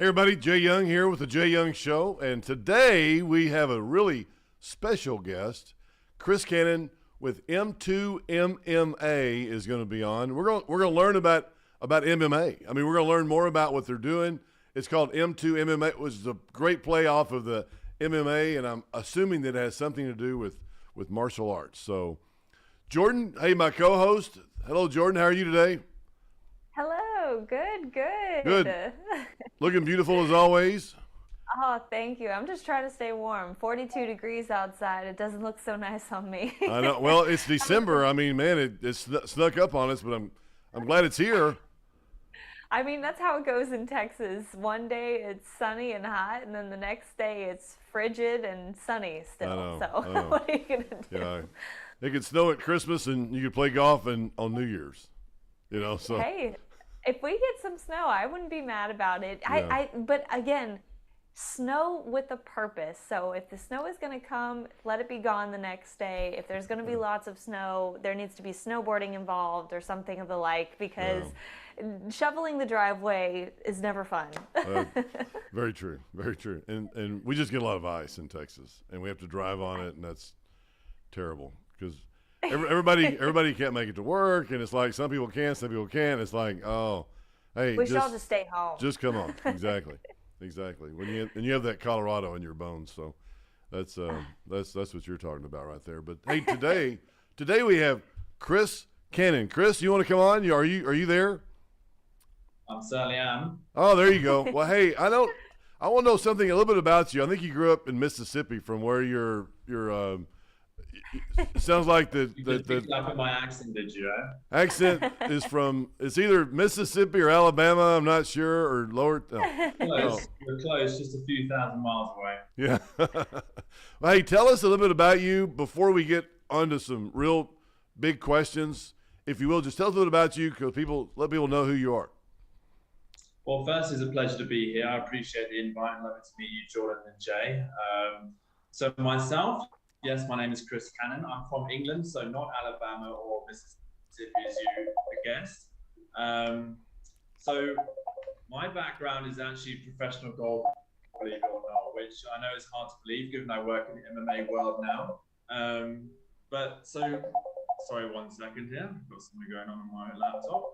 Everybody, Jay Young here with the Jay Young Show, and today we have a really special guest. Chris Cannon with M2MMA is going to be on. We're going to learn about MMA. I mean, we're going to learn more about what they're doing. It's called M2MMA. It was a great play off of the MMA, and I'm assuming that it has something to do with martial arts. So, Jordan, hey, my co-host. Hello, Jordan. How are you today? Hello. Good. Good. Looking beautiful as always. Oh, thank you. I'm just trying to stay warm. 42 degrees outside. It doesn't look so nice on me. I know. Well, it's December. I mean, man, it snuck up on us, but I'm glad it's here. I mean, that's how it goes in Texas. One day it's sunny and hot, and then the next day it's frigid and sunny still. I know. So what are you going to do? Yeah, it could snow at Christmas, and you could play golf on New Year's. So Hey, if we get some snow, I wouldn't be mad about it. Yeah. But again, snow with a purpose. So if the snow is going to come, let it be gone the next day. If there's going to be lots of snow, there needs to be snowboarding involved or something of the like, because shoveling the driveway is never fun. Very true, very true. And we just get a lot of ice in Texas, and we have to drive on it, and that's terrible because everybody can't make it to work, and it's like some people can, some people can't. It's like, oh, hey, We should all just stay home. just come on. Exactly. When you have that Colorado in your bones, so that's what you're talking about right there. But hey, today we have Chris Cannon. Chris, you want to come on? Are you there? I certainly am. Oh, there you go. Well, hey, I want to know something a little bit about you. I think you grew up in Mississippi, from where your it sounds like You just picked up on my accent, did you? accent is from, it's either Mississippi or Alabama. I'm not sure, or lower. No. Close. You're close, just a few thousand miles away. Yeah. Well, hey, tell us a little bit about you before we get onto some real big questions. If you will, just tell us a little about you, because let people know who you are. Well, first, it's a pleasure to be here. I appreciate the invite and lovely to meet you, Jordan and Jay. So myself, yes, my name is Chris Cannon. I'm from England, so not Alabama or Mississippi, as you guessed. So my background is actually professional golf, believe it or not, which I know is hard to believe given I work in the MMA world now. Sorry, 1 second here. I've got something going on my laptop.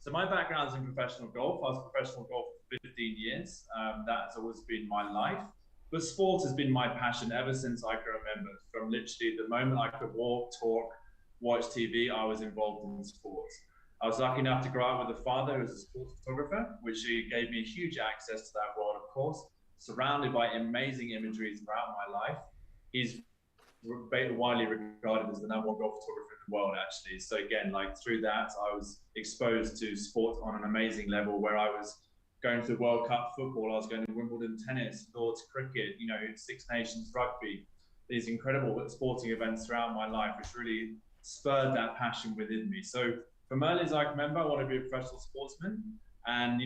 So my background is in professional golf. I was professional golf for 15 years. That has always been my life. But sport has been my passion ever since I can remember. From literally the moment I could walk, talk, watch TV, I was involved in sports. I was lucky enough to grow up with a father who was a sports photographer, which gave me huge access to that world, of course, surrounded by amazing imagery throughout my life. He's widely regarded as the #1 golf photographer in the world, actually. So again, through that, I was exposed to sport on an amazing level, where I was going to the World Cup football, I was going to Wimbledon tennis, Lord's cricket, Six Nations rugby, these incredible sporting events throughout my life, which really spurred that passion within me. So from early as I can remember, I want to be a professional sportsman. And,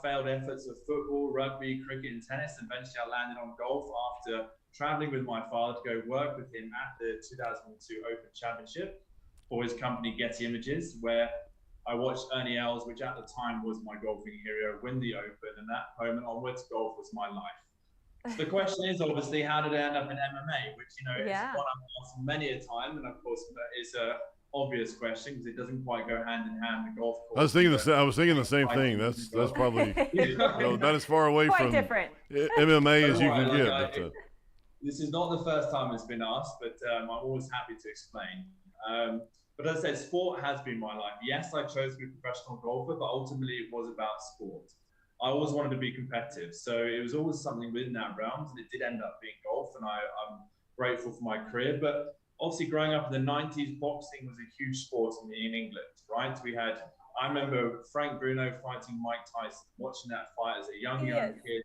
failed efforts of football, rugby, cricket, and tennis. Eventually, I landed on golf after traveling with my father to go work with him at the 2002 Open Championship for his company Getty Images, where I watched Ernie Els, which at the time was my golfing hero, win the Open, and that moment onwards, golf was my life. So the question is, obviously, how did I end up in MMA? Which, is one I've asked many a time, and of course, it's a obvious question because it doesn't quite go hand in hand with golf course. I was thinking the same thing. That's probably about as far away Quite from different. MMA as you can get. This is not the first time it's been asked, but I'm always happy to explain. But as I said, sport has been my life. Yes, I chose to be a professional golfer, but ultimately it was about sport. I always wanted to be competitive, so it was always something within that realm, and it did end up being golf, and I'm grateful for my career. But obviously, growing up in the 90s, boxing was a huge sport in England, right? I remember Frank Bruno fighting Mike Tyson, watching that fight as a young kid.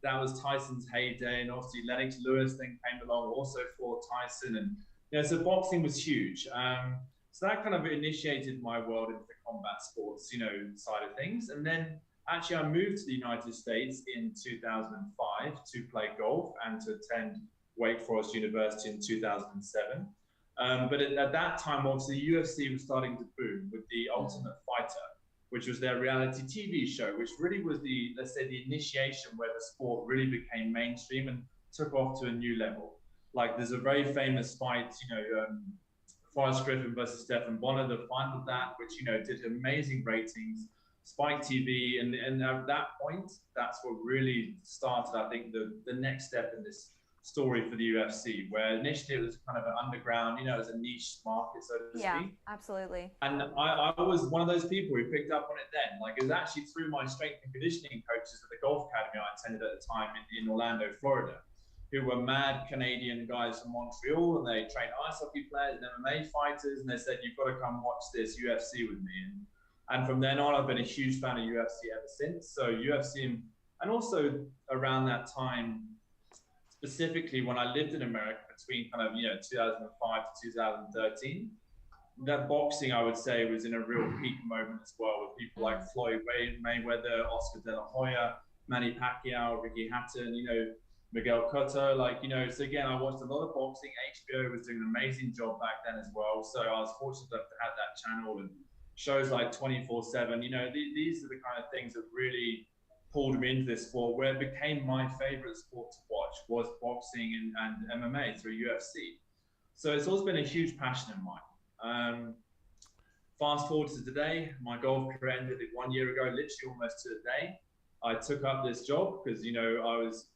That was Tyson's heyday, and obviously Lennox Lewis then came along, also fought Tyson, and so boxing was huge. So that kind of initiated my world into the combat sports, side of things. And then actually I moved to the United States in 2005 to play golf and to attend Wake Forest University in 2007. But at that time, obviously, the UFC was starting to boom with the Ultimate Fighter, which was their reality TV show, which really was the, let's say, the initiation where the sport really became mainstream and took off to a new level. Like there's a very famous fight, Forrest Griffin versus Stephen Bonner, the final of that, which, did amazing ratings, Spike TV. And at that point, that's what really started, I think, the next step in this story for the UFC, where initially it was kind of an underground, it was a niche market, so to speak. Yeah, absolutely. And I was one of those people who picked up on it then. Like, it was actually through my strength and conditioning coaches at the golf academy I attended at the time in Orlando, Florida, who were mad Canadian guys from Montreal, and they trained ice hockey players and MMA fighters, and they said, you've got to come watch this UFC with me. And from then on, I've been a huge fan of UFC ever since. So UFC, and also around that time, specifically when I lived in America between kind of, 2005 to 2013, that boxing, I would say, was in a real peak moment as well, with people like Floyd Mayweather, Oscar De La Hoya, Manny Pacquiao, Ricky Hatton, Miguel Cotto, so again, I watched a lot of boxing. HBO was doing an amazing job back then as well. So I was fortunate enough to have that channel and shows like 24/7. These are the kind of things that really pulled me into this sport, where it became my favorite sport to watch was boxing and MMA through UFC. So it's always been a huge passion of mine. Fast forward to today, my golf career ended 1 year ago, literally almost to the day. I took up this job because, I was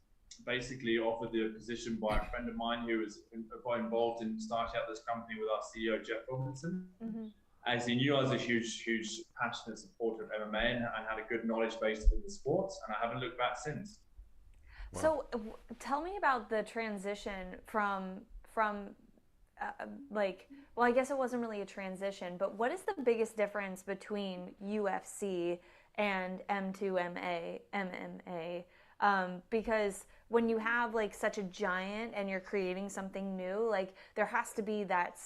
basically offered the position by a friend of mine who was got involved in starting up this company with our CEO, Jeff Robinson. As he knew I was a huge, huge passionate supporter of MMA and had a good knowledge base in the sports, and I haven't looked back since. Wow. So tell me about the transition from well, I guess it wasn't really a transition, but what is the biggest difference between UFC and M2MMA, MMA? Because when you have like such a giant and you're creating something new, like there has to be that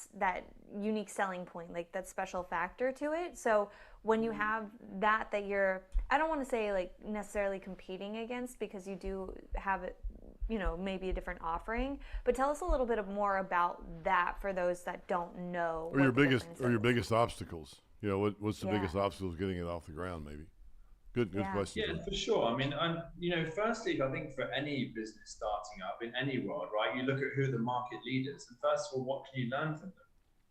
unique selling point, like that special factor to it. So when you have that you're, I don't want to say like necessarily competing against, because you do have it, maybe a different offering, but tell us a little bit more about that for those that don't know. Or your biggest obstacles. What's the biggest obstacles getting it off the ground, maybe? Good question. Yeah, for sure. I mean, firstly, I think for any business starting up in any world, right, you look at who are the market leaders, and first of all, what can you learn from them,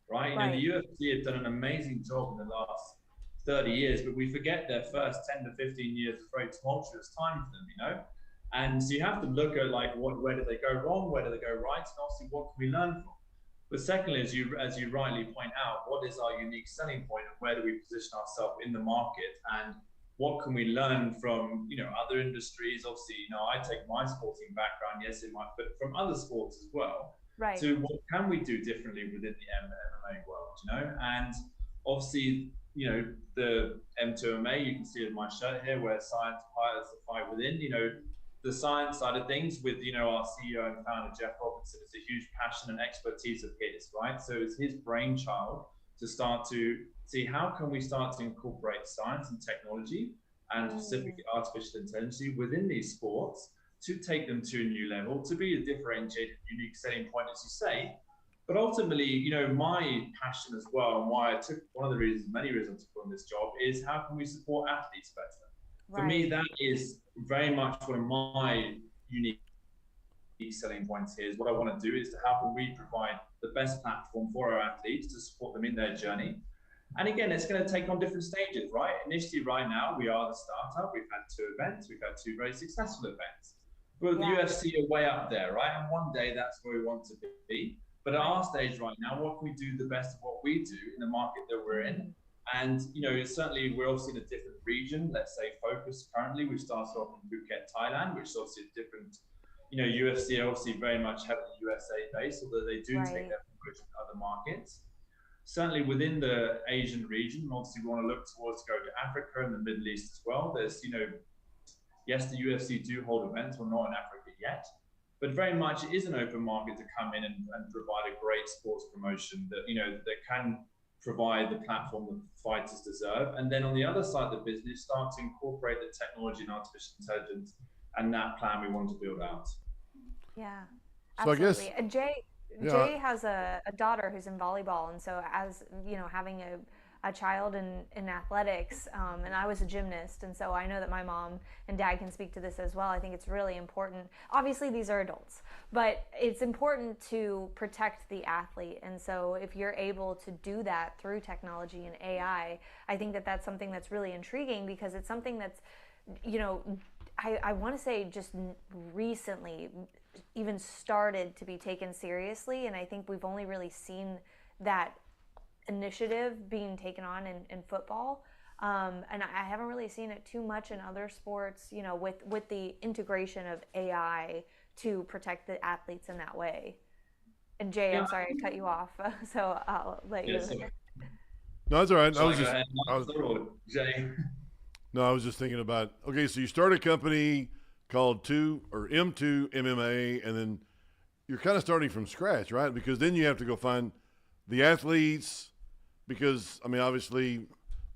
right? The UFC have done an amazing job in the last 30 years, but we forget their first 10 to 15 years was very tumultuous time for them, And so you have to look at where did they go wrong, where did they go right, and obviously what can we learn from? But secondly, as you rightly point out, what is our unique selling point, and where do we position ourselves in the market, and what can we learn from other industries? Obviously, I take my sporting background, yes, but from other sports as well. Right. So what can we do differently within the MMA world? And obviously, the M2MMA, you can see it in my shirt here, where science pilots the fight within. The science side of things with our CEO and founder Jeff Robinson is a huge passion and expertise of his, right? So it's his brainchild to start to see how can we start to incorporate science and technology and specifically artificial intelligence within these sports to take them to a new level, to be a differentiated, unique selling point, as you say. But ultimately, my passion as well, and why I took many reasons I took on this job, is how can we support athletes better? For me, that is very much one of my unique selling points here. Is what I want to do is to how can we provide the best platform for our athletes to support them in their journey. And again, it's going to take on different stages, right? Initially, right now, we are the startup. We've had 2 events. We've had 2 very successful events. But the UFC are way up there, right? And one day that's where we want to be. But at our stage right now, what can we do the best of what we do in the market that we're in? And, certainly we're obviously in a different region, let's say focus currently. We've started off in Phuket, Thailand, which is obviously a different, UFC obviously very much have a USA base, although they do take their promotion to other markets. Certainly within the Asian region, obviously we want to look towards go to Africa and the Middle East as well. There's, yes, the UFC do hold events, we're not in Africa yet, but very much it is an open market to come in and provide a great sports promotion that, that can provide the platform that fighters deserve. And then on the other side of the business, start to incorporate the technology and artificial intelligence and that plan we want to build out. Yeah, so absolutely. I guess, Jay has a daughter who's in volleyball, and so as having a child in athletics, and I was a gymnast, and so I know that my mom and dad can speak to this as well. I think it's really important. Obviously, these are adults, but it's important to protect the athlete. And so if you're able to do that through technology and AI, I think that that's something that's really intriguing, because it's something that's, I want to say just recently even started to be taken seriously. And I think we've only really seen that initiative being taken on in football. And I haven't really seen it too much in other sports, with the integration of AI to protect the athletes in that way. And Jay, I'm sorry I cut you off, so I'll let you. No, that's all right. I was Jay. No, I was just thinking about, okay, so you start a company called M2MMA, and then you're kind of starting from scratch, right? Because then you have to go find the athletes, because, I mean, obviously,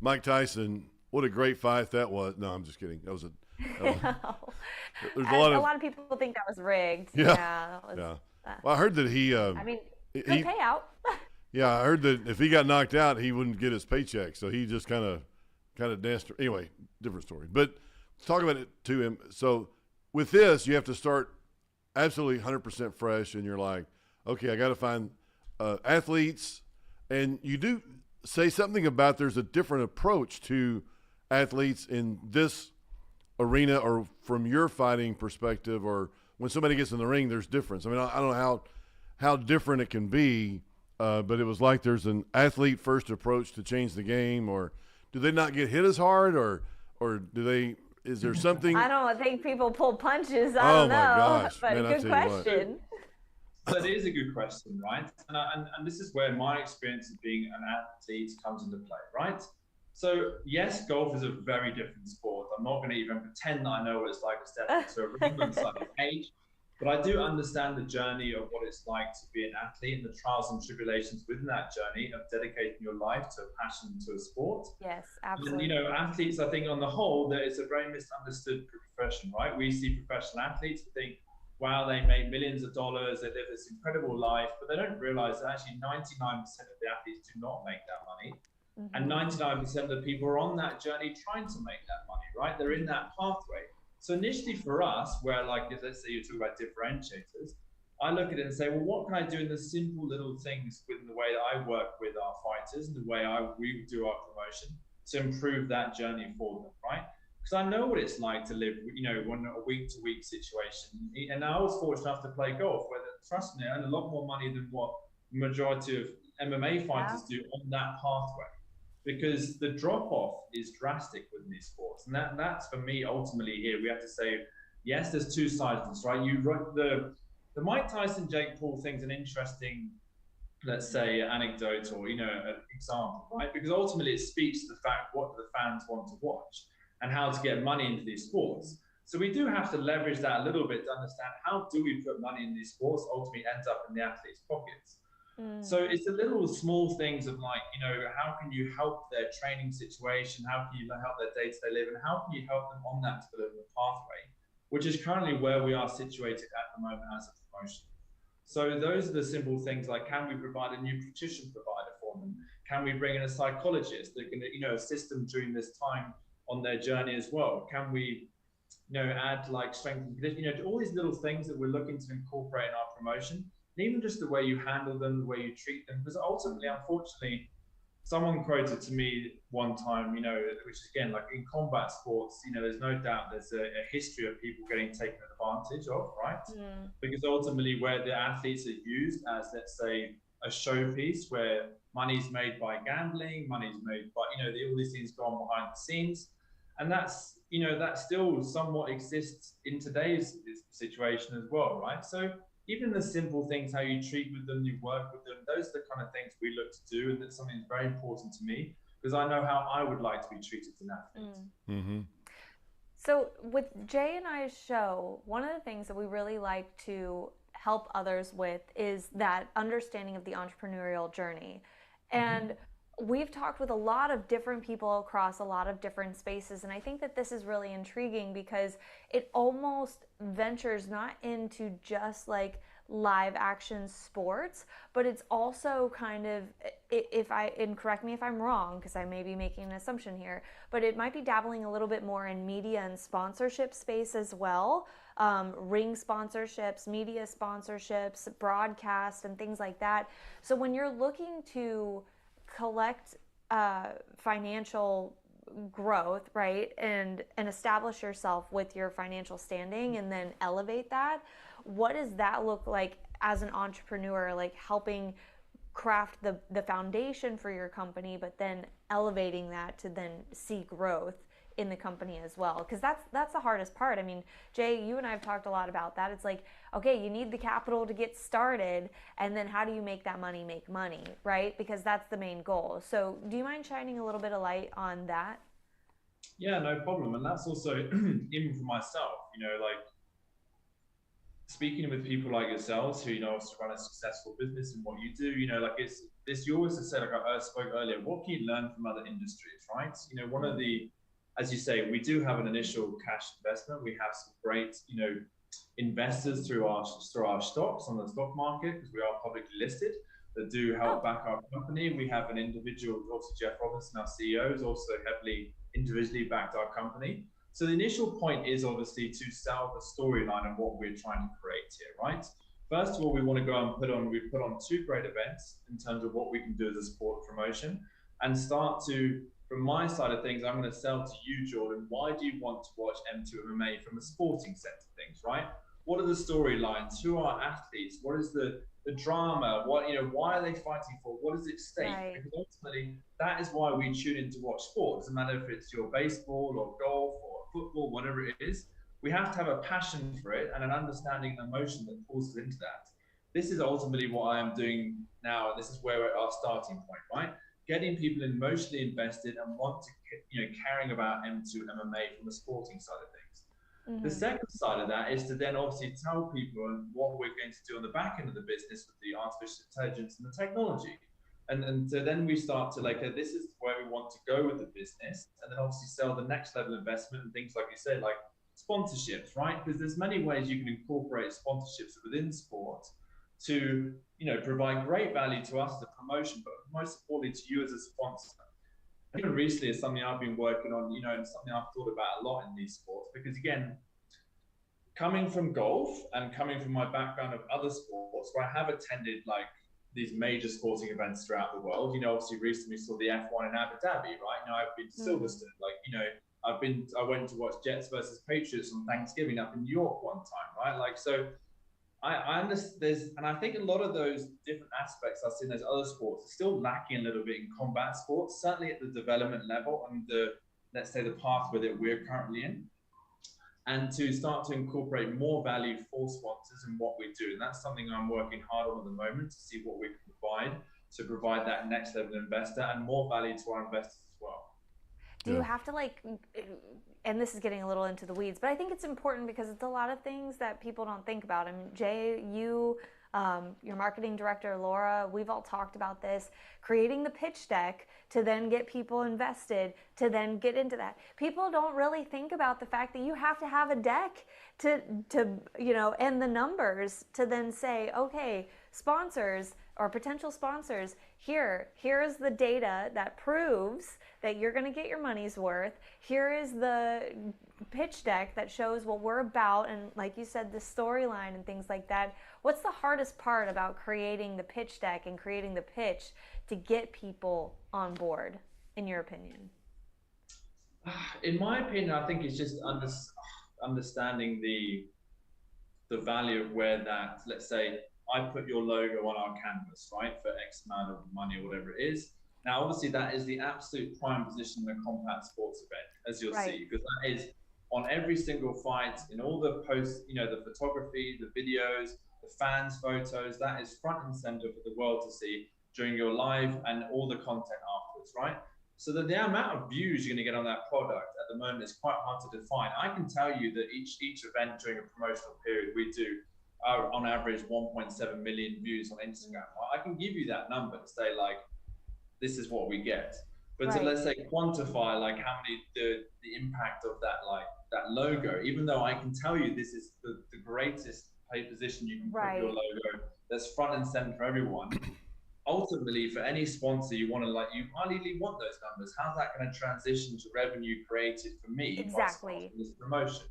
Mike Tyson, what a great fight that was. No, I'm just kidding. There's a lot of people think that was rigged. Yeah. Well, I heard that good payout. Yeah, I heard that if he got knocked out, he wouldn't get his paycheck. So he just kind of danced. Anyway, different story. But let's talk about it to him. So with this, you have to start absolutely 100% fresh, and you're like, okay, I got to find athletes. And you do say something about there's a different approach to athletes in this arena, or from your fighting perspective, or when somebody gets in the ring, there's difference. I mean, I don't know how different it can be, but it was like there's an athlete first approach to change the game. Or do they not get hit as hard, or do they? Is there something? I don't think people pull punches. I don't know. Gosh. But Man, good question. That is a good question, right? And this is where my experience of being an athlete comes into play, right? So yes, golf is a very different sport. I'm not going to even pretend that I know what it's like to step into a ring on a cage, but I do understand the journey of what it's like to be an athlete and the trials and tribulations within that journey of dedicating your life to a passion, to a sport. Yes, absolutely. And athletes, I think on the whole, that it's a very misunderstood profession, right? We see professional athletes, we think, wow, they make millions of dollars, they live this incredible life, but they don't realize that actually 99% of the athletes do not make that money. Mm-hmm. And 99% of the people are on that journey trying to make that money, right? They're in that pathway. So initially for us, where let's say you talk about differentiators, I look at it and say, well, what can I do in the simple little things within the way that I work with our fighters and the way we do our promotion to improve that journey for them, right? Because I know what it's like to live, on a week-to-week situation. And I was fortunate enough to play golf, where, trust me, I earn a lot more money than what the majority of MMA fighters do on that pathway. Because the drop-off is drastic with these sports. And that's, for me, ultimately here. We have to say, yes, there's two sides to this, right? The Mike Tyson, Jake Paul thing's an interesting, let's say, anecdote or, an example, right? Because ultimately it speaks to the fact what the fans want to watch and how to get money into these sports. So we do have to leverage that a little bit to understand how do we put money in these sports, ultimately ends up in the athletes' pockets. So it's the little small things of how can you help their training situation? How can you help their day-to-day life? And how can you help them on that development pathway, which is currently where we are situated at the moment as a promotion. So those are the simple things, like, can we provide a nutrition provider for them? Can we bring in a psychologist that can, assist them during this time on their journey as well? Can we, add like strength and conditioning, all these little things that we're looking to incorporate in our promotion. And even just the way you handle them, the way you treat them, because ultimately, unfortunately, someone quoted to me one time, which is again, like in combat sports, there's no doubt there's a history of people getting taken advantage of, right? Because ultimately where the athletes are used as, let's say, a showpiece where money's made by gambling, money's made by, all these things go on behind the scenes. And that's, that still somewhat exists in today's situation as well, right? So even the simple things, how you treat with them, you work with them, those are the kind of things we look to do. And that's something that's very important to me because I know how I would like to be treated as an athlete. Mm-hmm. So with Jay and I's show, one of the things that we really like to help others with is that understanding of the entrepreneurial journey. And we've talked with a lot of different people across a lot of different spaces, and I think that this is really intriguing because it almost ventures not into just like live action sports, but it's also kind of, and correct me if I'm wrong, because I may be making an assumption here, but it might be dabbling a little bit more in media and sponsorship space as well. Ring sponsorships, media sponsorships, broadcast, and things like that. So when you're looking to collect financial growth, right, and establish yourself with your financial standing and then elevate that, what does that look like as an entrepreneur, like helping craft the foundation for your company, but then elevating that to then see growth in the company as well? Because that's the hardest part. I mean, Jay, you and I have talked a lot about that. It's like, okay, you need the capital to get started, and then how do you make that money make money, right? Because that's the main goal. So do you mind shining a little bit of light on that? Yeah, no problem. And that's also even for myself, like speaking with people like yourselves who, also run a successful business in what you do, like it's this, you always said, like I spoke earlier, what can you learn from other industries, right? One of the, as you say, we do have an initial cash investment. We have some great, investors through our stocks on the stock market, because we are publicly listed, that do help back our company. We have an individual, also Jeff Robinson, our CEO, is also heavily individually backed our company. So the initial point is obviously to sell the storyline of what we're trying to create here, right? First of all, we want to go and put on 2 great events in terms of what we can do as a sport promotion, and start to, from my side of things, I'm going to sell to you, Jordan, why do you want to watch M2MMA from a sporting sense of things, right? What are the storylines? Who are athletes? What is the drama? What, why are they fighting for? What is at stake? Right. Because ultimately, that is why we tune in to watch sport. It doesn't matter if it's your baseball or golf or football, whatever it is. We have to have a passion for it and an understanding and emotion that pulls us into that. This is ultimately what I am doing now, and this is where we're at our starting point, right? Getting people emotionally invested and want to, caring about M2MMA from the sporting side of things. Mm-hmm. The second side of that is to then obviously tell people what we're going to do on the back end of the business with the artificial intelligence and the technology. And so then we start to this is where we want to go with the business, and then obviously sell the next level investment and things like you said, like sponsorships, right? Because there's many ways you can incorporate sponsorships within sport to, provide great value to us as a promotion, but most importantly to you as a sponsor. Even recently, it's something I've been working on, and something I've thought about a lot in these sports, because again, coming from golf and coming from my background of other sports where I have attended these major sporting events throughout the world, obviously recently saw the F1 in Abu Dhabi, right? I've been to Silverstone, I went to watch Jets versus Patriots on Thanksgiving up in New York one time, right? So I understand and I think a lot of those different aspects I've seen those other sports are still lacking a little bit in combat sports, certainly at the development level and let's say the pathway that we're currently in, and to start to incorporate more value for sponsors in what we do. And that's something I'm working hard on at the moment to see what we can provide that next level investor and more value to our investors as well. Do you have to and this is getting a little into the weeds, but I think it's important because it's a lot of things that people don't think about. I mean, Jay, you, your marketing director, Laura, we've all talked about this, creating the pitch deck to then get people invested, to then get into that. People don't really think about the fact that you have to have a deck to and the numbers to then say, okay, sponsors or potential sponsors, here's the data that proves that you're going to get your money's worth. Here is the pitch deck that shows what we're about, and like you said, the storyline and things like that. What's the hardest part about creating the pitch deck and creating the pitch to get people on board, in your opinion? In my opinion, I think it's just understanding the value of where that, let's say, I put your logo on our canvas, right, for X amount of money or whatever it is. Now, obviously, that is the absolute prime position in a combat sports event, as you'll see, because that is on every single fight, in all the posts, the photography, the videos, the fans' photos, that is front and center for the world to see during your live and all the content afterwards, right? So that the amount of views you're going to get on that product at the moment is quite hard to define. I can tell you that each event during a promotional period we do on average 1.7 million views on Instagram. I can give you that number to say this is what we get. But to, let's say, quantify how many the impact of that that logo, even though I can tell you this is the greatest play position you can put Right. your logo that's front and center for everyone. Ultimately, for any sponsor, you ideally want those numbers. How's that going to transition to revenue created for me by Exactly. sponsoring this promotion?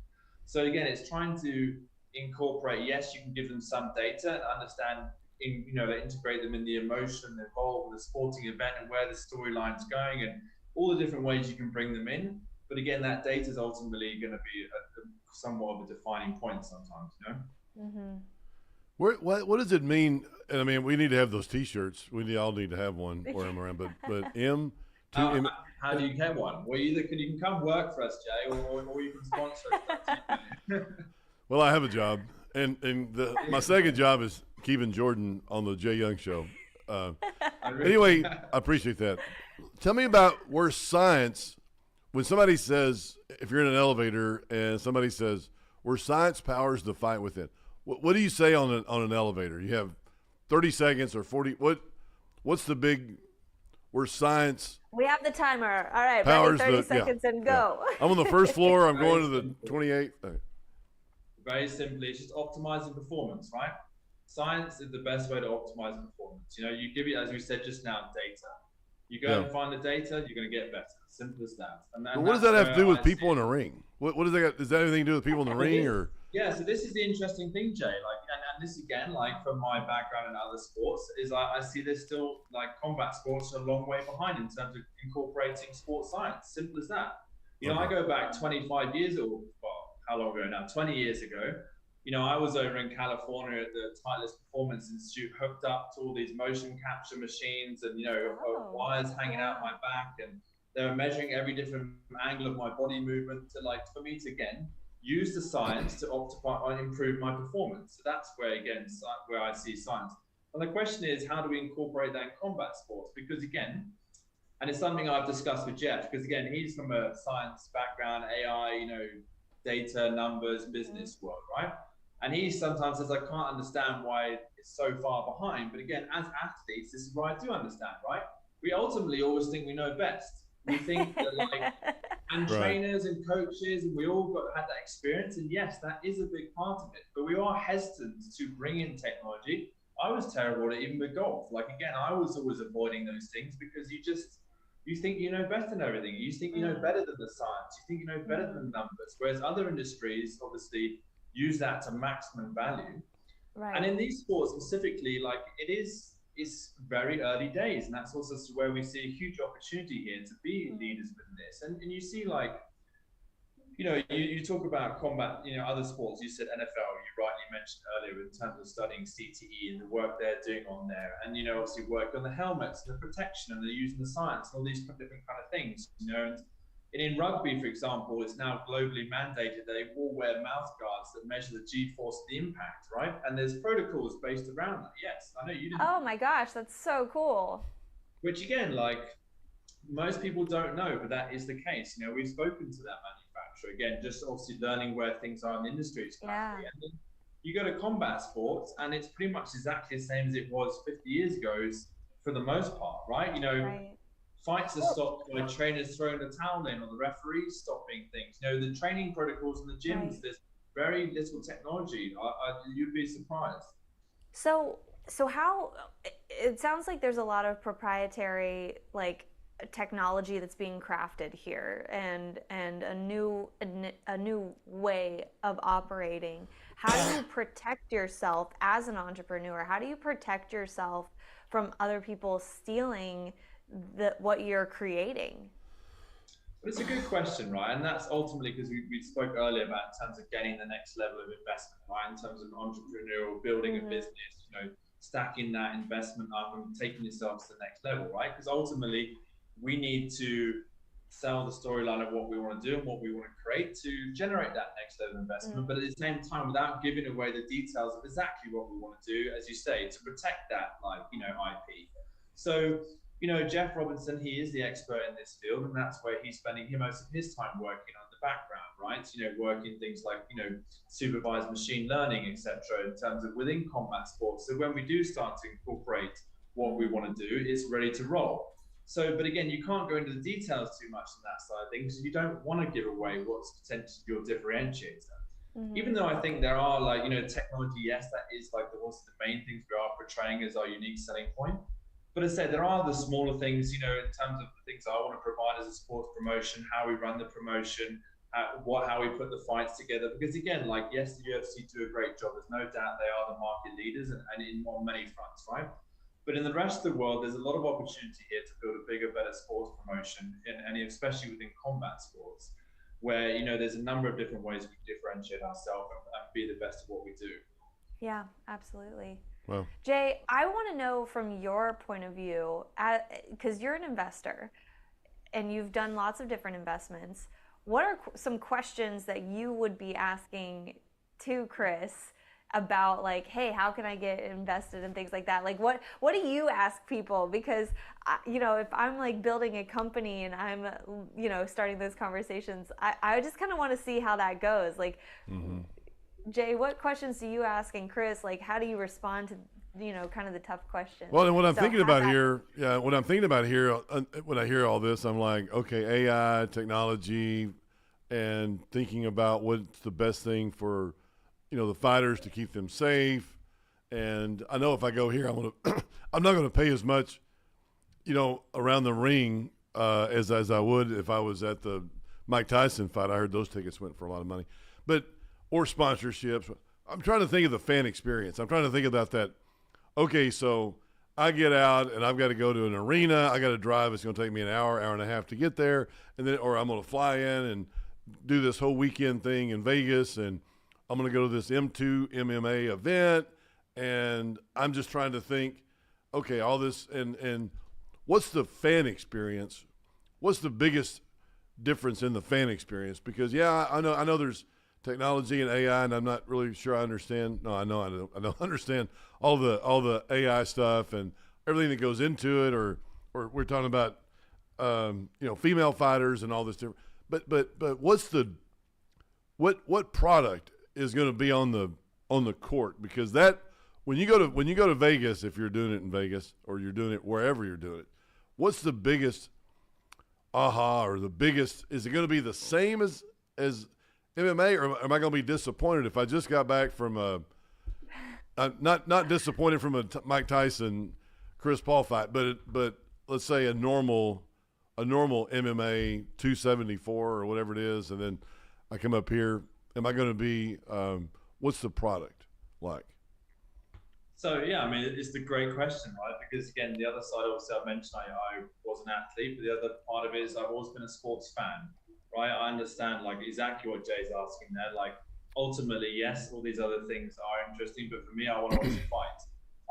So again, it's trying to incorporate. Yes, you can give them some data and understand, integrate them in the emotion involved with the sporting event and where the storyline's going and all the different ways you can bring them in. But again, that data is ultimately going to be somewhat of a defining point sometimes, Mm-hmm. What does it mean? And I mean, we need to have those T-shirts. We all need to have one wear them around. But M2M. How do you get one? Well, you can come work for us, Jay, or you can sponsor us. Well, I have a job, and my second job is keeping Jordan on the Jay Young Show. Anyway, I appreciate that. Tell me about where science. When somebody says, if you're in an elevator and somebody says, where science powers the fight within, what do you say on an elevator? You have 30 seconds or 40. What's the big where science? We have the timer. All right, powers ready, 30 seconds and go. Yeah. I'm on the first floor. I'm going to the 28th. Very simply, it's just optimizing performance, right? Science is the best way to optimize performance. You give it, as we said just now, data. You go and find the data, you're going to get better. Simple as that. But what does that have to do with people in a ring? What does that got? Does that have anything to do with people in the ring or? Yeah, so this is the interesting thing, Jay. And this again, from my background in other sports, is I see there's still combat sports are a long way behind in terms of incorporating sports science. Simple as that. I go back 25 years or how long ago now? 20 years ago. I was over in California at the Titleist Performance Institute, hooked up to all these motion capture machines and wires hanging out my back, and they were measuring every different angle of my body movement to for me to again use the science to optimize and improve my performance. So that's where I see science. And the question is, how do we incorporate that in combat sports? Because again, and it's something I've discussed with Jeff, because again, he's from a science background, AI, data, numbers, business world, right? And he sometimes says, I can't understand why it's so far behind. But again, as athletes, this is where I do understand, right? We ultimately always think we know best. We think that and trainers and coaches, and we all had that experience. And yes, that is a big part of it. But we are hesitant to bring in technology. I was terrible at it, even with golf. Again, I was always avoiding those things because you think you know better than everything. You think you know better than the science. You think you know better than the numbers. Whereas other industries, obviously, use that to maximum value. Right. And in these sports specifically, it's very early days. And that's also where we see a huge opportunity here to be leaders within this. And you see you talk about combat, other sports. You said NFL, you rightly mentioned earlier in terms of studying CTE and the work they're doing on there. And, obviously work on the helmets and the protection, and they're using the science and all these different kind of things, And in rugby, for example, it's now globally mandated they all wear mouth guards that measure the G-force of the impact, right? And there's protocols based around that. Yes, I know you didn't. Oh my gosh, that's so cool. Which again, most people don't know, but that is the case. We've spoken to that manufacturer, again, just obviously learning where things are in the industry. And then you go to combat sports, and it's pretty much exactly the same as it was 50 years ago for the most part, right? Fights are stopped by trainers throwing the towel in or the referees stopping things. The training protocols in the gyms, there's very little technology. You'd be surprised. So how, it sounds like there's a lot of proprietary technology that's being crafted here and a new way of operating. How do you protect yourself as an entrepreneur? How do you protect yourself from other people stealing what you're creating? It's a good question, right? And that's ultimately because we spoke earlier about in terms of getting the next level of investment, right? In terms of entrepreneurial, building a business, stacking that investment up and taking yourself to the next level, right? Because ultimately we need to sell the storyline of what we want to do and what we want to create to generate that next level of investment, but at the same time, without giving away the details of exactly what we want to do, as you say, to protect that, IP. So, Jeff Robinson, he is the expert in this field, and that's where he's spending most of his time working on the background, right? Working things like, supervised machine learning, etc., in terms of within combat sports. So when we do start to incorporate what we want to do, it's ready to roll. So, but again, you can't go into the details too much on that side of things. You don't want to give away what's potentially your differentiator. Even though I think there are like, technology, yes, that is like the main things we are portraying as our unique selling point. But as I said, there are the smaller things, in terms of the things I want to provide as a sports promotion, how we run the promotion, how we put the fights together. Because again, like, yes, the UFC do a great job. There's no doubt they are the market leaders and on many fronts, right? But in the rest of the world, there's a lot of opportunity here to build a bigger, better sports promotion, and especially within combat sports, where there's a number of different ways we can differentiate ourselves and be the best at what we do. Yeah, absolutely. Well, Jay, I want to know from your point of view, because you're an investor and you've done lots of different investments. What are some questions that you would be asking to Chris about, like, hey, how can I get invested and things like that? Like, what do you ask people? Because if I'm like building a company and I'm starting those conversations, I just kind of want to see how that goes. Like, Jay, what questions do you ask? And Chris, like, how do you respond to kind of the tough questions? well, and what I'm thinking about here, when I hear all this, I'm like, okay, AI, technology, and thinking about what's the best thing for the fighters to keep them safe. And I know if I go here, I'm not gonna pay as much around the ring as I would if I was at the Mike Tyson fight. I heard those tickets went for a lot of money, or sponsorships. I'm trying to think of the fan experience. I'm trying to think about that. Okay, so I get out and I've got to go to an arena. I got to drive. It's going to take me an hour and a half to get there, or I'm going to fly in and do this whole weekend thing in Vegas, and I'm going to go to this M2MMA event, and I'm just trying to think, okay, all this, and what's the fan experience? What's the biggest difference in the fan experience? Because I know there's technology and AI, and I'm not really sure I understand. No, I don't understand all the AI stuff and everything that goes into it. Or we're talking about female fighters and all this different. But what product is going to be on the court? Because that when you go to Vegas, if you're doing it in Vegas or you're doing it wherever you're doing it, what's the biggest aha, or the biggest? Is it going to be the same as MMA, or am I going to be disappointed if I just got back from not disappointed from a Mike Tyson Chris Paul fight, but let's say a normal MMA 274 or whatever it is, and then I come up here. Am I going to be? What's the product like? So yeah, I mean, it's a great question, right? Because again, the other side, obviously, I mentioned I was an athlete, but the other part of it is I've always been a sports fan. Right, I understand like exactly what Jay's asking there. Like, ultimately, yes, all these other things are interesting, but for me, I want to watch the fight.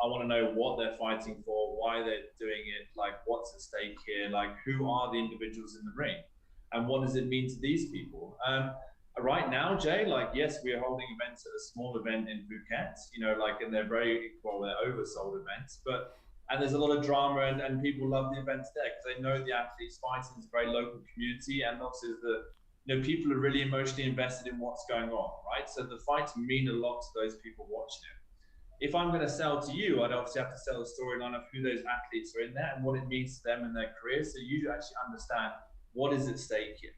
I want to know what they're fighting for, why they're doing it, like what's at stake here, like who are the individuals in the ring, and what does it mean to these people. Right now, Jay, like, yes, we are holding events at a small event in Phuket, and they're they're oversold events, and there's a lot of drama, and people love the events there because they know the athletes fighting. It's a very local community, and obviously people are really emotionally invested in what's going on, right? So the fights mean a lot to those people watching it. If I'm going to sell to you, I'd obviously have to sell the storyline of who those athletes are in there and what it means to them in their careers, so you actually understand what is at stake here.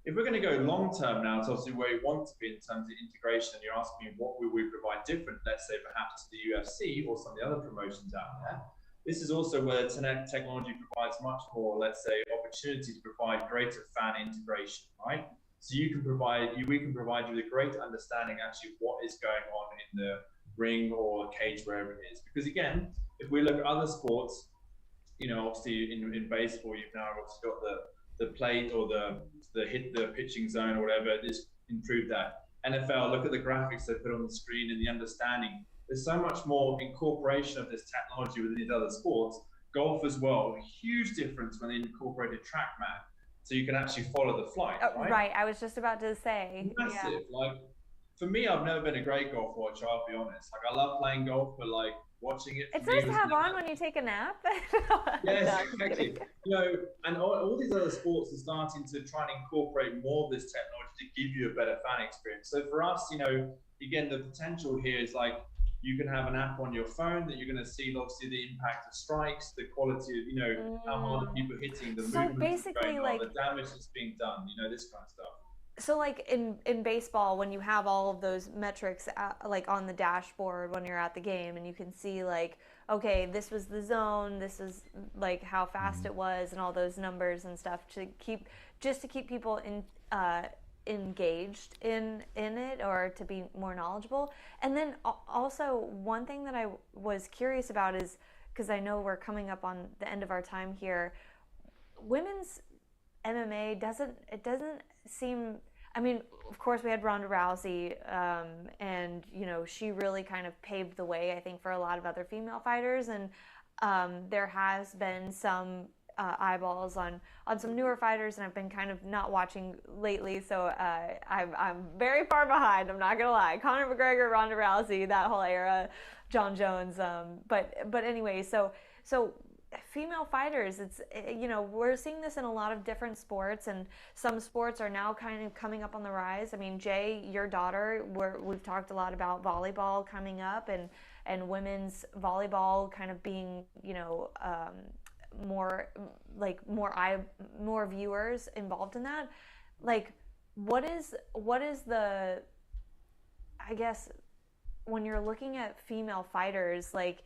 If we're going to go long term now, it's obviously where we want to be in terms of integration, and you're asking me what will we provide different, let's say perhaps to the UFC or some of the other promotions out there. This is also where technology provides much more, let's say, opportunity to provide greater fan integration, right? So we can provide you with a great understanding actually what is going on in the ring or cage, wherever it is. Because again, if we look at other sports, obviously in baseball, you've now obviously got the plate or the pitching zone or whatever. It's improved that. NFL, look at the graphics they put on the screen and the understanding. There's so much more incorporation of this technology within these other sports. Golf as well, huge difference when they incorporated TrackMan, so you can actually follow the flight. Right, I was just about to say. Massive. Yeah. Like, for me, I've never been a great golf watcher, I'll be honest. Like, I love playing golf, but like watching it. It's nice to have on when you take a nap. Yes, exactly. And all these other sports are starting to try and incorporate more of this technology to give you a better fan experience. So for us, again, the potential here is like, you can have an app on your phone that you're going to see, obviously, the impact of strikes, the quality of, how hard are people hitting, the movement that's going on, the damage that's being done, this kind of stuff. So like in baseball, when you have all of those metrics like on the dashboard when you're at the game, and you can see like, okay, this was the zone, this is like how fast it was, and all those numbers and stuff to keep just to keep people engaged in it, or to be more knowledgeable. And then also one thing that I was curious about is, because I know we're coming up on the end of our time here, women's MMA doesn't seem. I mean, of course, we had Ronda Rousey, and she really kind of paved the way, I think, for a lot of other female fighters, and there has been some eyeballs on some newer fighters, and I've been kind of not watching lately, so I'm very far behind. I'm not gonna lie. Conor McGregor, Ronda Rousey, that whole era, John Jones. But anyway, so female fighters, it's we're seeing this in a lot of different sports, and some sports are now kind of coming up on the rise. I mean, Jay, your daughter, we've talked a lot about volleyball coming up, and women's volleyball kind of being more like more viewers involved in that. Like, what is the, I guess, when you're looking at female fighters, like,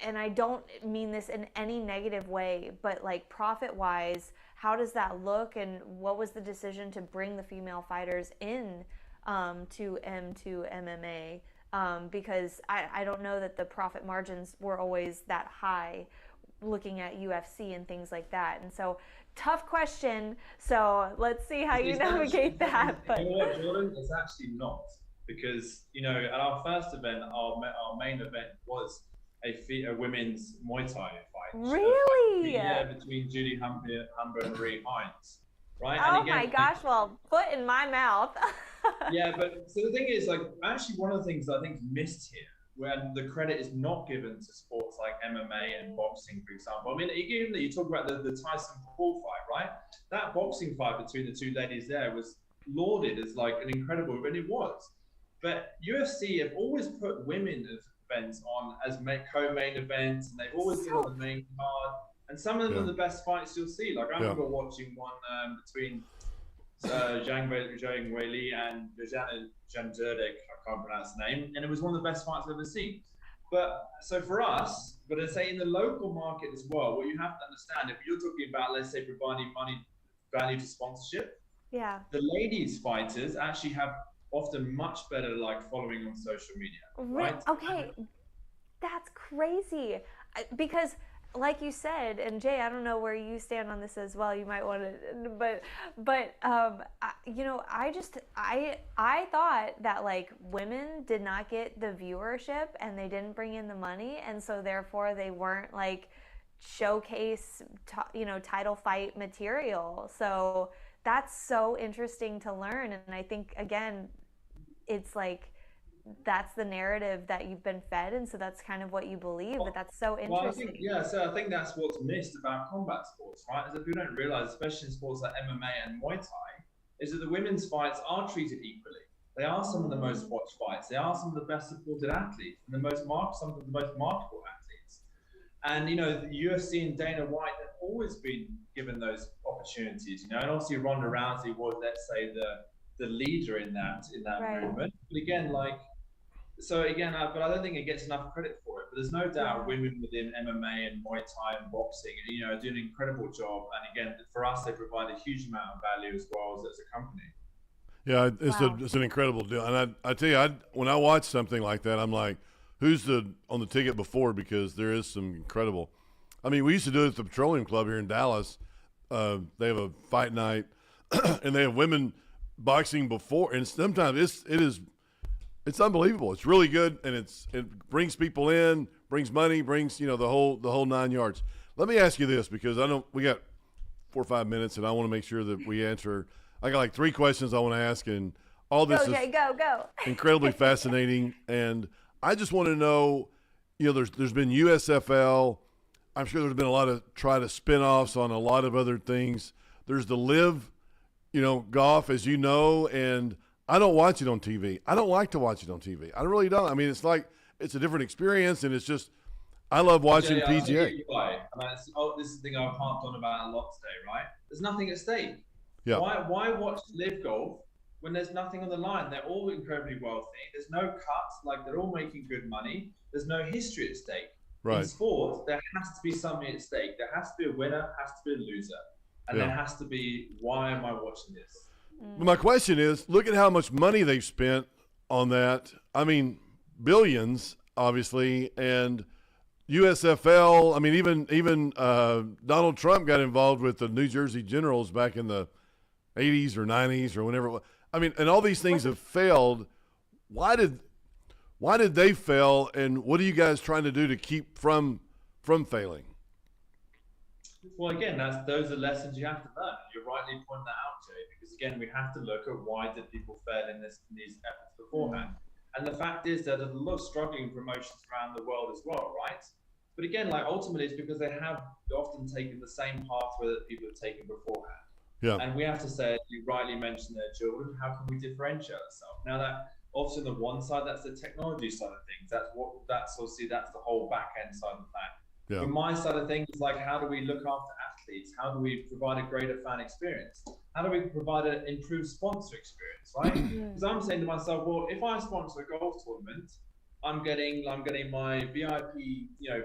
and I don't mean this in any negative way, but like profit wise, how does that look, and what was the decision to bring the female fighters in to M2MMA? Because I don't know that the profit margins were always that high, looking at UFC and things like that. And so, tough question. So let's see how you navigate that. But you know what, Jordan? It's actually not, because at our first event, our main event was a women's Muay Thai fight. Really? Between Judy Humber and Marie Hines, right? Oh, and again, my gosh! Well, foot in my mouth. Yeah, but so the thing is, like, actually, one of the things that I think is missed here, when the credit is not given to sports like MMA and boxing, for example. I mean, even that you talk about the Tyson Paul fight, right? That boxing fight between the two ladies there was lauded as like an incredible, and it was. But UFC have always put women events on as co-main events, and they've always been on the main card. And some of them are the best fights you'll see. Like, I remember watching one between Zhang Weili and Zhang Janderdek, I can't pronounce the name, and it was one of the best fights I've ever seen. But so for us, but I say in the local market as well, what you have to understand, if you're talking about, let's say, providing money value to sponsorship, the ladies fighters actually have often much better following on social media, right? Okay, that's crazy, because like you said, and Jay, I don't know where you stand on this as well. You might want to, but I thought that like women did not get the viewership and they didn't bring in the money, and so therefore they weren't like showcase, title fight material. So that's so interesting to learn, and I think again, it's like, that's the narrative that you've been fed, and so that's kind of what you believe. But that's so interesting. So I think that's what's missed about combat sports, right? Is that people don't realize, especially in sports like MMA and Muay Thai, is that the women's fights are treated equally. They are some of the most watched fights. They are some of the best supported athletes and some of the most marketable athletes. And the UFC and Dana White have always been given those opportunities. And obviously Ronda Rousey was, let's say, the leader in that movement. But again, but I don't think it gets enough credit for it. But there's no doubt women within MMA and Muay Thai and boxing, do an incredible job. And again, for us, they provide a huge amount of value as well as a company. Yeah, it's an incredible deal. And I tell you, when I watch something like that, I'm like, who's on the ticket before? Because there is some incredible. I mean, we used to do it at the Petroleum Club here in Dallas. They have a fight night, and they have women boxing before, and sometimes it's unbelievable. It's really good, and it brings people in, brings money, brings the whole 9 yards. Let me ask you this, because I know we got 4 or 5 minutes, and I want to make sure that we answer. I got like 3 questions I want to ask, and all this is incredibly fascinating. And I just want to know, there's been USFL. I'm sure there's been a lot of spin-offs on a lot of other things. There's the Live, golf, as you know, and I don't watch it on TV. I don't like to watch it on TV. I really don't. I mean, it's like, it's a different experience, and it's just, I love watching PGA. This is the thing I've harped on about a lot today, right? There's nothing at stake. Yeah. Why watch live golf when there's nothing on the line? They're all incredibly wealthy. There's no cuts, like they're all making good money. There's no history at stake. In Right. sport, there has to be something at stake. There has to be a winner, has to be a loser. And there has to be, why am I watching this? But my question is, look at how much money they've spent on that. I mean, billions, obviously, and USFL. I mean, even Donald Trump got involved with the New Jersey Generals back in the 80s or 90s or whenever it was. I mean, and all these things have failed. Why did they fail, and what are you guys trying to do to keep from failing? Well, again, those are lessons you have to learn. You're rightly pointing that out, Jay, because again, we have to look at why did people fail in these efforts beforehand. And the fact is that there's a lot of struggling promotions around the world as well, right? But again, like ultimately, it's because they have often taken the same pathway that people have taken beforehand. Yeah. And we have to say, you rightly mentioned there, Jordan, how can we differentiate ourselves? Now that obviously on the one side, that's the technology side of things. That's the whole back end side of that. Yeah. From my side of things, like how do we look after athletes? How do we provide a greater fan experience? How do we provide an improved sponsor experience, right? Because I'm saying to myself, well, if I sponsor a golf tournament, I'm getting my VIP,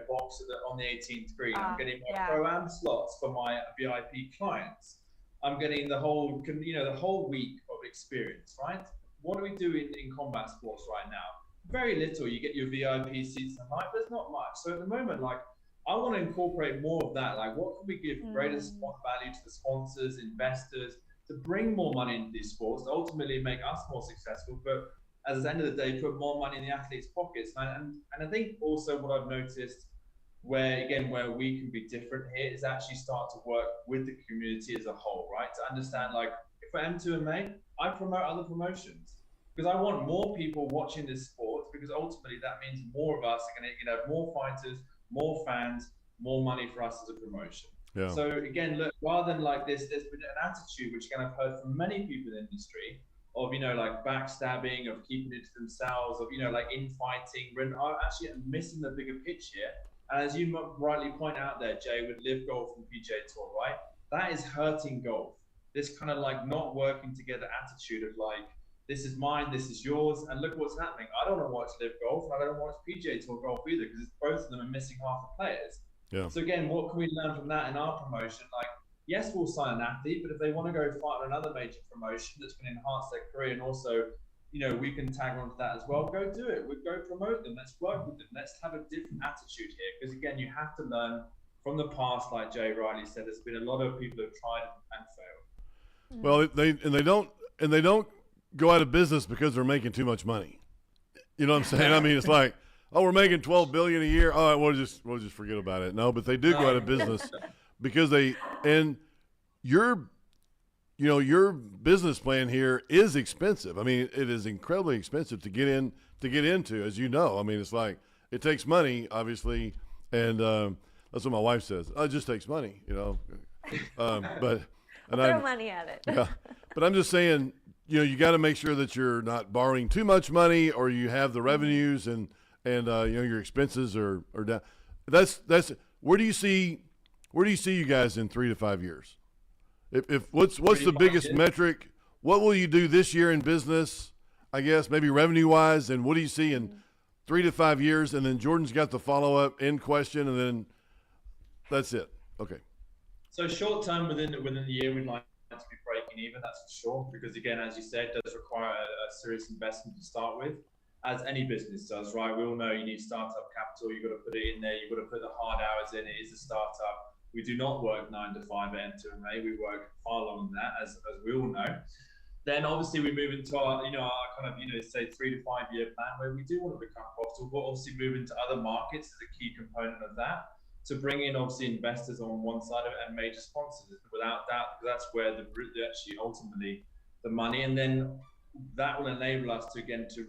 box on the 18th green. I'm getting my pro-am slots for my VIP clients. I'm getting the whole week of experience, right? What do we do in combat sports right now? Very little. You get your VIP seats and like, there's not much. So at the moment, like, I want to incorporate more of that. Like, what can we give greater value to the sponsors, investors, to bring more money into these sports, to ultimately make us more successful, but at the end of the day, put more money in the athletes' pockets. And I think also what I've noticed, where we can be different here, is actually start to work with the community as a whole, right? To understand, like, for M2MMA, I promote other promotions because I want more people watching this sport, because ultimately that means more of us are going to have more fighters, more fans, more money for us as a promotion. Yeah. So again, look, rather than like this, there's been an attitude which again I've heard from many people in the industry of, like backstabbing, of keeping it to themselves, of, like infighting. When I actually am missing the bigger pitch here. And as you rightly point out there, Jay, with Live Golf and PGA Tour, right? That is hurting golf. This kind of like not working together attitude of like, this is mine, this is yours, and look what's happening. I don't want to watch Live Golf, and I don't want to watch PGA Tour golf either, because both of them are missing half the players. Yeah. So again, what can we learn from that in our promotion? Like, yes, we'll sign an athlete, but if they want to go fight on another major promotion that's going to enhance their career, and also, we can tag on to that as well, go do it. We'll go promote them. Let's work with them. Let's have a different attitude here, because again, you have to learn from the past. Like Jay rightly said, there's been a lot of people who have tried and failed. Well, they don't go out of business because they're making too much money. You know what I'm saying? I mean, it's like, oh, we're making $12 billion a year. All right, we'll just forget about it. No, but they do go out of business because your business plan here is expensive. I mean, it is incredibly expensive to get into, as you know. I mean, it's like it takes money, obviously, and that's what my wife says. Oh, it just takes money, but throw money at it. Yeah, but I'm just saying, you got to make sure that you're not borrowing too much money, or you have the revenues and your expenses are down. That's where do you see you guys in 3 to 5 years? If what's the biggest metric? What will you do this year in business? I guess maybe revenue wise, and what do you see in 3 to 5 years? And then Jordan's got the follow up end question, and then that's it. Okay. So short term, within the year, we'd like to be breaking even. That's for sure, because again, as you said, it does require a serious investment to start with, as any business does, right? We all know you need startup capital. You've got to put it in there. You've got to put the hard hours in. It is a startup. We do not work 9 to 5 at M2MMA. We work far longer than that, as we all know. Then obviously we move into our kind of, say 3 to 5 year plan, where we do want to become profitable, but obviously move into other markets is a key component of that, to bring in obviously investors on one side of it and major sponsors. Without doubt, that's where actually ultimately the money, and then that will enable us to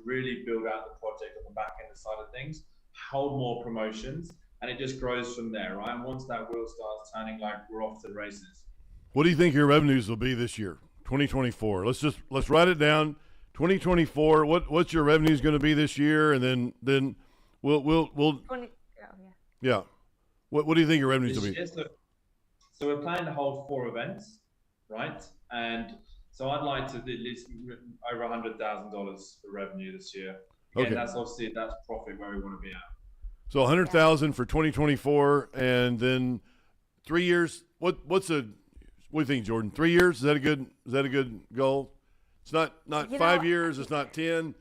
really build out the project on the back end side of things, hold more promotions, and it just grows from there, right? And once that wheel starts turning, like, we're off to the races. What do you think your revenues will be this year, 2024? Let's write it down. 2024. What's your revenues going to be this year, and then we'll 20, yeah. What do you think your revenues will be? So we're planning to hold 4 events, right? And so I'd like to at least over $100,000 for revenue this year. Again, Okay. that's profit where we want to be at. So 100,000 for 2024, and then 3 years. What do you think, Jordan? 3 years, is that a good goal? It's not 5 years. It's not 10.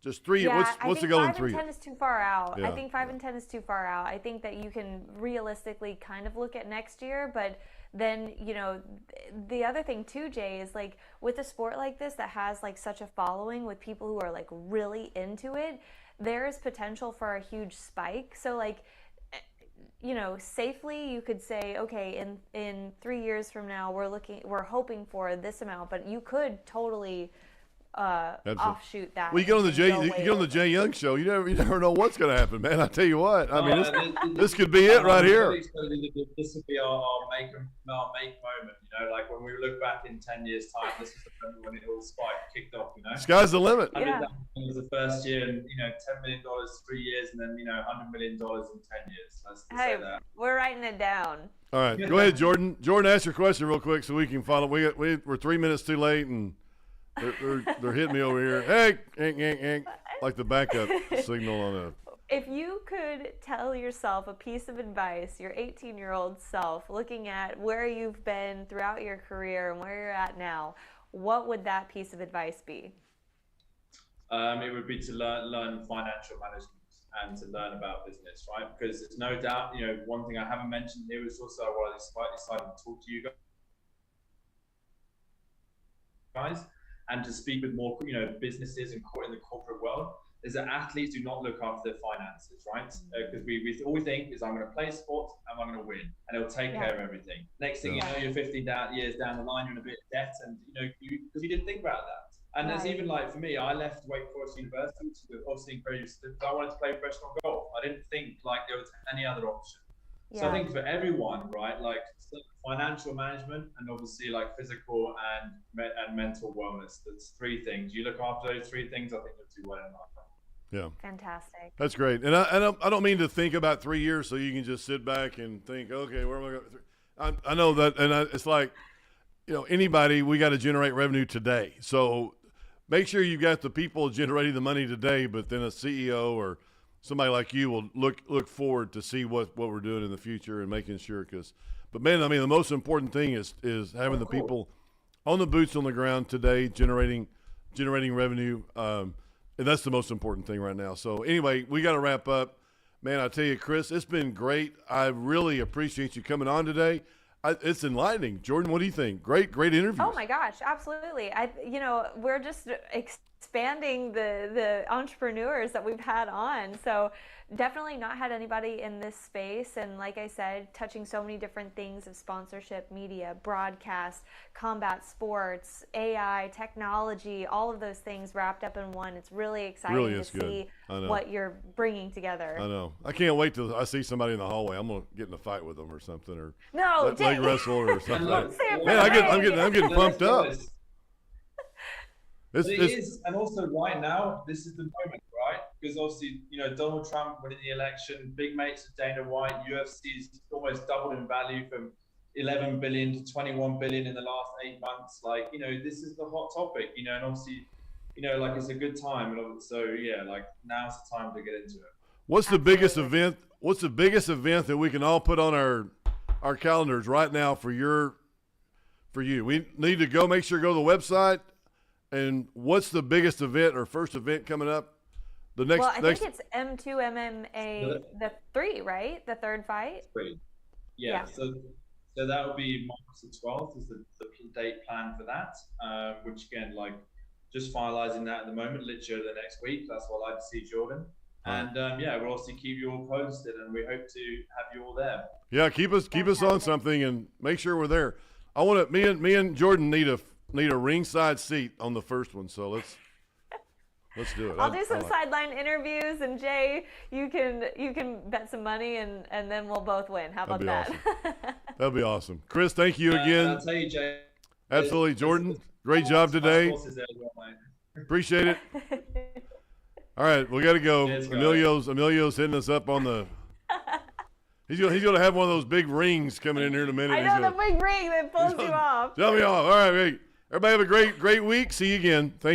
Just 3 years. Yeah, What's the goal in 3 5 and 10 years? is too far out. Yeah. I think 5 and 10 is too far out. I think that you can realistically kind of look at next year, but then, the other thing too, Jay, is like with a sport like this that has like such a following with people who are like really into it, there is potential for a huge spike. So like, safely you could say, okay, in 3 years from now, we're hoping for this amount, but you could totally offshoot that. Well, you get on the Jay Young show. You never know what's going to happen, man. I tell you what. I mean, this could be it right here. This would be our make moment. Like when we look back in 10 years' time, this is the moment when it all kicked off. Sky's the limit. Yeah. It was the first year, and $10 million 3 years, and then $100 million in 10 years. Let's say that. We're writing it down. All right, go ahead, Jordan. Jordan, ask your question real quick so we can follow. We're 3 minutes too late, and they're hitting me over here. Hey, like the backup signal on a. If you could tell yourself a piece of advice, your 18-year-old self, looking at where you've been throughout your career and where you're at now, what would that piece of advice be? It would be to learn financial management and to learn about business, right? Because there's no doubt, one thing I haven't mentioned here is also what I decided to talk to you guys and to speak with more, businesses in the corporate world, is that athletes do not look after their finances, right? Because we all we think is I'm going to play sport and I'm going to win, and it'll take care of everything. Next thing you know, you're 15 years down the line, you're in a bit of debt, and because you didn't think about that. And it's even like for me, I left Wake Forest University to obviously because I wanted to play professional golf. I didn't think like there was any other option. Yeah. So I think for everyone, right, like financial management and obviously like physical and mental wellness. That's three things. You look after those three things, I think you'll do well in life. Yeah. Fantastic. That's great. And I don't mean to think about 3 years so you can just sit back and think, okay, where am I going? I know that, and it's like, anybody, we got to generate revenue today. So make sure you've got the people generating the money today, but then a CEO or somebody like you will look forward to see what we're doing in the future and making sure. But man, I mean, the most important thing is having the people on the boots on the ground today, generating revenue. And that's the most important thing right now. So anyway, we got to wrap up. Man, I tell you, Chris, it's been great. I really appreciate you coming on today. It's enlightening. Jordan, what do you think? Great interview. Oh my gosh, absolutely. We're just expanding the entrepreneurs that we've had on. So definitely not had anybody in this space. And like I said, touching so many different things of sponsorship, media, broadcast, combat sports, AI, technology, all of those things wrapped up in one. It's really exciting to see what you're bringing together. I know. I can't wait till I see somebody in the hallway. I'm going to get in a fight with them or something, or leg wrestle or something. Man, I'm getting pumped up. It is, and also right now, this is the moment, right? Because obviously, Donald Trump winning the election, big mates of Dana White, UFC's almost doubled in value from 11 billion to 21 billion in the last 8 months. Like, this is the hot topic, and obviously, like it's a good time. And so, yeah, like now's the time to get into it. What's the biggest event? What's the biggest event that we can all put on our calendars right now for you? We need to make sure to go to the website. And what's the biggest event or first event coming up? I think it's M2MMA, the 3, right? The third fight? 3. Yeah. So that will be March the 12th is the date plan for that, which again, like just finalizing that at the moment, literally the next week. That's what I'd like to see, Jordan. And we'll also keep you all posted, and we hope to have you all there. Yeah, keep us on something and make sure we're there. I want to. Me and Jordan need a ringside seat on the first one, so let's do it. I'll do some sideline interviews, and Jay, you can bet some money, and then we'll both win. How about that? Awesome. That'd be awesome. Chris, thank you again. I'll tell you, Jay. Absolutely, Jordan. Great job today. Appreciate it. All right, we got to go. Emilio's hitting us up on the. He's gonna have one of those big rings coming in here in a minute. I know the big ring that pulls you off. Tell me off. All right, Everybody have a great week. See you again. Thank